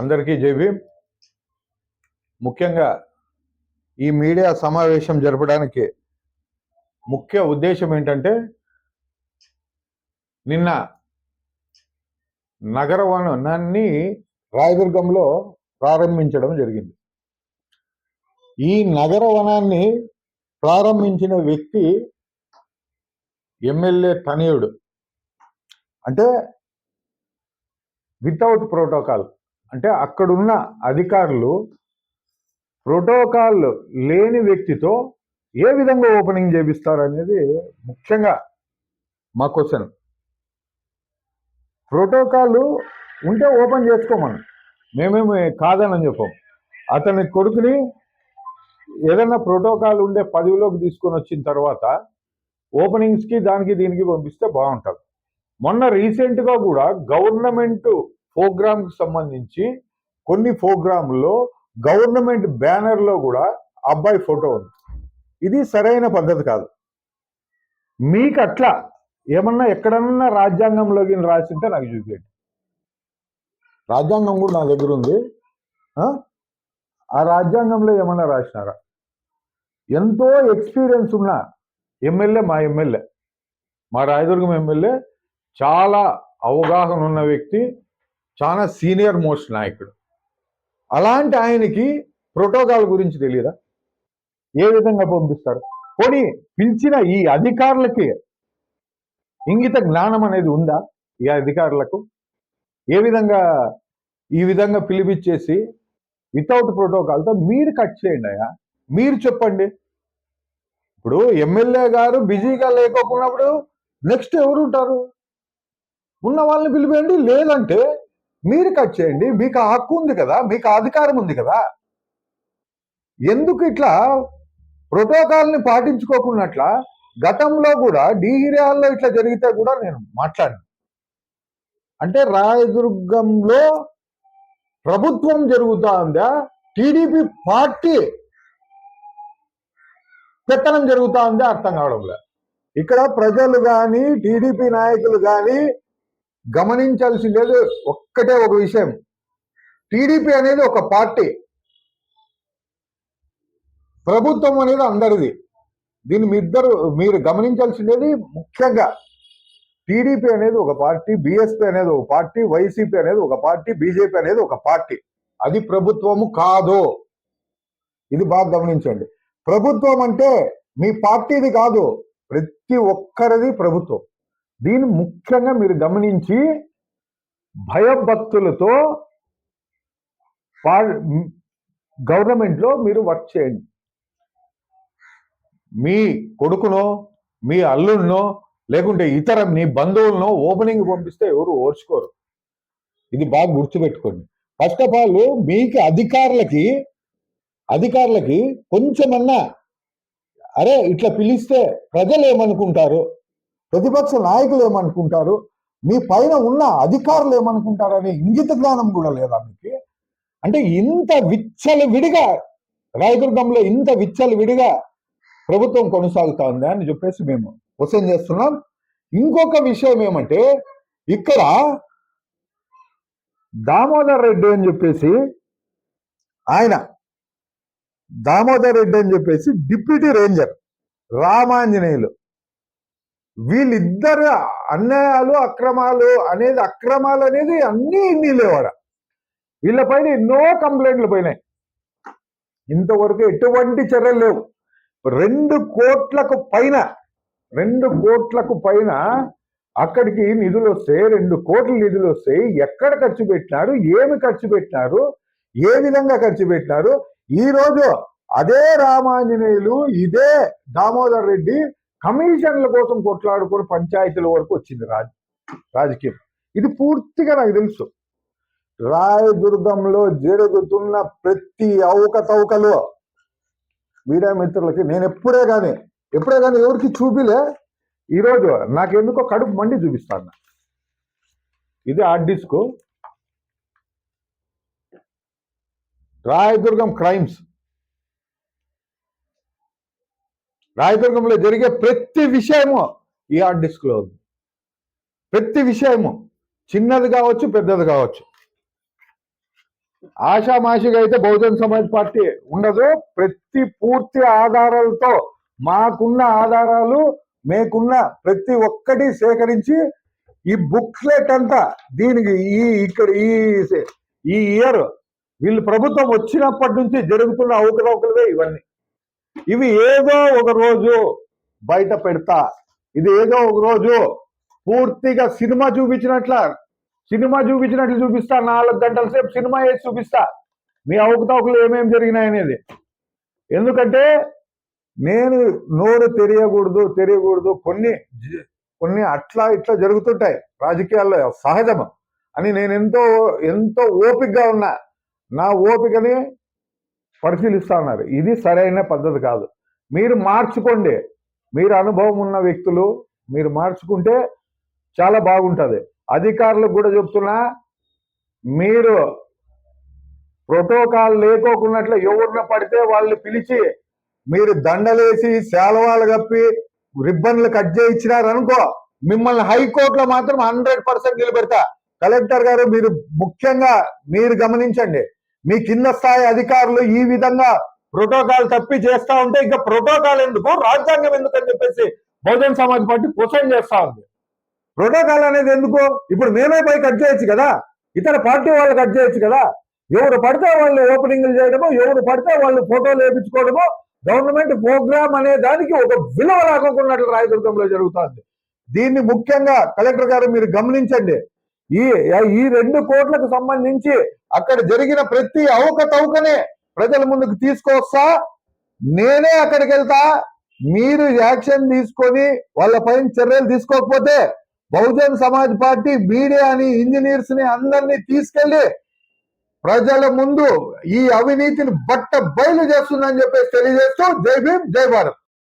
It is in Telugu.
అందరికీ జై భీమ్. ముఖ్యంగా ఈ మీడియా సమావేశం జరపడానికి ముఖ్య ఉద్దేశం ఏంటంటే, నిన్న నగర వనాన్ని రాయదుర్గంలో ప్రారంభించడం జరిగింది. ఈ నగర వనాన్ని ప్రారంభించిన వ్యక్తి ఎమ్మెల్యే తనయుడు. అంటే వితౌట్ ప్రోటోకాల్, అంటే అక్కడున్న అధికారులు ప్రోటోకాల్ లేని వ్యక్తితో ఏ విధంగా ఓపెనింగ్ చేపిస్తారు అనేది ముఖ్యంగా మా క్వశ్చన్. ప్రోటోకాల్ ఉంటే ఓపెన్ చేసుకోమని మేమేమి కాదని చెప్పాం. అతని కొడుకుని ఏదైనా ప్రోటోకాల్ ఉండే పదవిలోకి తీసుకొని వచ్చిన తర్వాత ఓపెనింగ్స్కి దానికి దీనికి పంపిస్తే బాగుంటుంది. మొన్న రీసెంట్గా కూడా గవర్నమెంట్ ప్రోగ్రామ్కి సంబంధించి కొన్ని ప్రోగ్రాంలో గవర్నమెంట్ బ్యానర్లో కూడా అబ్బాయి ఫోటో ఉంది. ఇది సరైన పద్ధతి కాదు. మీకు అట్లా ఏమన్నా ఎక్కడన్నా రాజ్యాంగంలోకి రాసింటే నాకు చూపించండి. రాజ్యాంగం కూడా నా దగ్గర ఉంది. ఆ రాజ్యాంగంలో ఏమన్నా రాసినారా? ఎంతో ఎక్స్పీరియన్స్ ఉన్న ఎమ్మెల్యే మా రాయదుర్గం ఎమ్మెల్యే చాలా అవగాహన ఉన్న వ్యక్తి, చాలా సీనియర్ మోస్ట్ నాయకుడు. అలాంటి ఆయనకి ప్రోటోకాల్ గురించి తెలియదా? ఏ విధంగా పంపిస్తారు? పోనీ పిలిచిన ఈ అధికారులకి ఇంగిత జ్ఞానం అనేది ఉందా? ఈ అధికారులకు ఈ విధంగా పిలిపించేసి వితౌట్ ప్రోటోకాల్తో మీరు కట్ చేయండి అయ్యా. మీరు చెప్పండి. ఇప్పుడు ఎమ్మెల్యే గారు బిజీగా లేకోకున్నప్పుడు నెక్స్ట్ ఎవరు ఉంటారు? ఉన్న వాళ్ళని పిలిపేయండి. లేదంటే మీరు కట్ చేయండి. మీకు ఆ హక్కు ఉంది కదా, మీకు అధికారం ఉంది కదా. ఎందుకు ఇట్లా ప్రోటోకాల్ని పాటించుకోకున్నట్ల గతంలో కూడా డీహిరియాల్లో ఇట్లా జరిగితే కూడా నేను మాట్లాడిన. అంటే రాయదుర్గంలో ప్రభుత్వం జరుగుతా ఉందా, టీడీపీ పార్టీ పెత్తనం జరుగుతా ఉందా అర్థం కావడంలే. ఇక్కడ ప్రజలు కానీ టీడీపీ నాయకులు కానీ గమనించాల్సిందేది ఒక్కటే ఒక విషయం. టీడీపీ అనేది ఒక పార్టీ, ప్రభుత్వం అనేది అందరిది. దీన్ని మీరు గమనించాల్సిందేది ముఖ్యంగా. టీడీపీ అనేది ఒక పార్టీ, బీఎస్పీ అనేది ఒక పార్టీ, వైసీపీ అనేది ఒక పార్టీ, బీజేపీ అనేది ఒక పార్టీ. అది ప్రభుత్వము కాదు. ఇది బాగా గమనించండి. ప్రభుత్వం అంటే మీ పార్టీది కాదు, ప్రతి ఒక్కరిది ప్రభుత్వం. దీన్ని ముఖ్యంగా మీరు గమనించి భయభక్తులతో గవర్నమెంట్లో మీరు వర్క్ చేయండి. మీ కొడుకునో, మీ అల్లుడినో, లేకుంటే ఇతర మీ బంధువులను ఓపెనింగ్ పంపిస్తే ఎవరు ఓర్చుకోరు. ఇది బాగా గుర్తుపెట్టుకోండి. ఫస్ట్ ఆఫ్ ఆల్ మీకు అధికారులకి కొంచెమన్నా అరే ఇట్లా పిలిస్తే ప్రజలు ఏమనుకుంటారు, ప్రతిపక్ష నాయకులు ఏమనుకుంటారు, మీ పైన ఉన్న అధికారులు ఏమనుకుంటారు అనే ఇంగిత జ్ఞానం కూడా లేదా మీకు? అంటే ఇంత విచ్చలవిడిగా రాయదుర్గంలో ఇంత విచ్చలవిడిగా ప్రభుత్వం కొనసాగుతా ఉందా అని చెప్పేసి మేము క్వశ్చన్ చేస్తున్నాం. ఇంకొక విషయం ఏమంటే, ఇక్కడ దామోదర్ రెడ్డి అని చెప్పేసి డిప్యూటీ రేంజర్ రామాంజనేయులు, వీళ్ళిద్దరు అన్యాయాలు అక్రమాలు అనేది అన్నీ ఇన్ని లేవాడ. వీళ్ళపైన ఎన్నో కంప్లైంట్లు పోయినాయి. ఇంతవరకు ఎటువంటి చర్యలు లేవు. 2 కోట్లకు పైన అక్కడికి నిధులు వస్తాయి. 2 కోట్ల నిధులు వస్తాయి. ఎక్కడ ఖర్చు పెట్టినారు, ఏమి ఖర్చు పెట్టినారు, ఏ విధంగా ఖర్చు పెట్టినారు? ఈరోజు అదే రామాంజనేయులు, ఇదే దామోదర్ రెడ్డి కమిషన్ల కోసం కొట్లాడుకొని పంచాయతీల వరకు వచ్చింది రాజకీయం. ఇది పూర్తిగా నాకు తెలుసు. రాయదుర్గంలో జరుగుతున్న ప్రతి అవకతవకలు మీడియా మిత్రులకి నేను ఎప్పుడే కానీ ఎవరికి చూపిలే. ఈరోజు నాకెందుకో కడుపు మండి చూపిస్తాను. ఇది హార్డ్ డిస్క్, రాయదుర్గం క్రైమ్స్. రాయదుర్గంలో జరిగే ప్రతి విషయము ఈ హార్డ్ డిస్క్ లో ఉంది. ప్రతి విషయము, చిన్నది కావచ్చు, పెద్దది కావచ్చు. ఆషామాషిగా అయితే బహుజన్ సమాజ్ పార్టీ ఉండదు. ప్రతి పూర్తి ఆధారాలతో మాకున్న ఆధారాలు మేకున్న ప్రతి ఒక్కటి సేకరించి ఈ బుక్లెట్ అంతా దీనికి ఇక్కడ ఈ ఇయర్ వీళ్ళు ప్రభుత్వం వచ్చినప్పటి నుంచి జరుగుతున్న అవకతవకలవే ఇవన్నీ. ఇవి ఏదో ఒక రోజు బయట పెడతా, ఇది ఏదో ఒక రోజు పూర్తిగా సినిమా చూపించినట్లు చూపిస్తా. 4 గంటల సేపు సినిమా వేసి చూపిస్తా మీ అవకతవకలు ఏమేమి జరిగినాయనేది. ఎందుకంటే నేను నోరు తెలియకూడదు కొన్ని అట్లా ఇట్లా జరుగుతుంటాయి రాజకీయాల్లో, సహజం అని నేను ఎంతో ఓపికగా ఉన్నా. నా ఓపికని పరిశీలిస్తా ఉన్నారు. ఇది సరైన పద్ధతి కాదు. మీరు మార్చుకోండి. మీరు అనుభవం ఉన్న వ్యక్తులు, మీరు మార్చుకుంటే చాలా బాగుంటుంది. అధికారులకు కూడా చెప్తున్నా, మీరు ప్రోటోకాల్ లేకోకున్నట్లు ఎవరిన పడితే వాళ్ళని పిలిచి మీరు దండలేసి శాలవాలు కప్పి రిబ్బన్లు కట్ చేయించినారనుకో, మిమ్మల్ని హైకోర్టులో మాత్రం 100% నిలబెడతా. కలెక్టర్ గారు మీరు ముఖ్యంగా మీరు గమనించండి. మీ కింద స్థాయి అధికారులు ఈ విధంగా ప్రోటోకాల్ తప్పి చేస్తా ఉంటే ఇంకా ప్రోటోకాల్ ఎందుకు, రాజ్యాంగం ఎందుకు అని చెప్పేసి బహుజన్ సమాజ్ పార్టీ క్వశ్చన్ చేస్తా ఉంది. ప్రోటోకాల్ అనేది ఎందుకు? ఇప్పుడు మేమే పోయి కట్ చేయొచ్చు కదా, ఇతర పార్టీ వాళ్ళు కట్ చేయొచ్చు కదా. ఎవరు పడితే వాళ్ళు ఓపెనింగ్లు చేయడమో, ఎవరు పడితే వాళ్ళు ఫోటోలు వేయించుకోవడమో గవర్నమెంట్ ప్రోగ్రామ్ అనే దానికి ఒక విలువ రాకున్నట్లు రాయదుర్గంలో జరుగుతుంది. దీన్ని ముఖ్యంగా కలెక్టర్ గారు మీరు గమనించండి. ఈ 2 కోట్లకు సంబంధించి అక్కడ జరిగిన ప్రతి అవకతవకనే ప్రజల ముందుకు తీసుకొస్తా. నేనే అక్కడికి వెళ్తా. మీరు యాక్షన్ తీసుకొని వాళ్ళపైన చర్యలు తీసుకోకపోతే బహుజన్ సమాజ్ పార్టీ మీడియాని, ఇంజనీర్స్ ని అందరినీ తీసుకెళ్లి ప్రజల ముందు ఈ అవినీతిని బయలు చేస్తుందని చెప్పేసి తెలియజేస్తూ జై భీమ్, జై భారత్.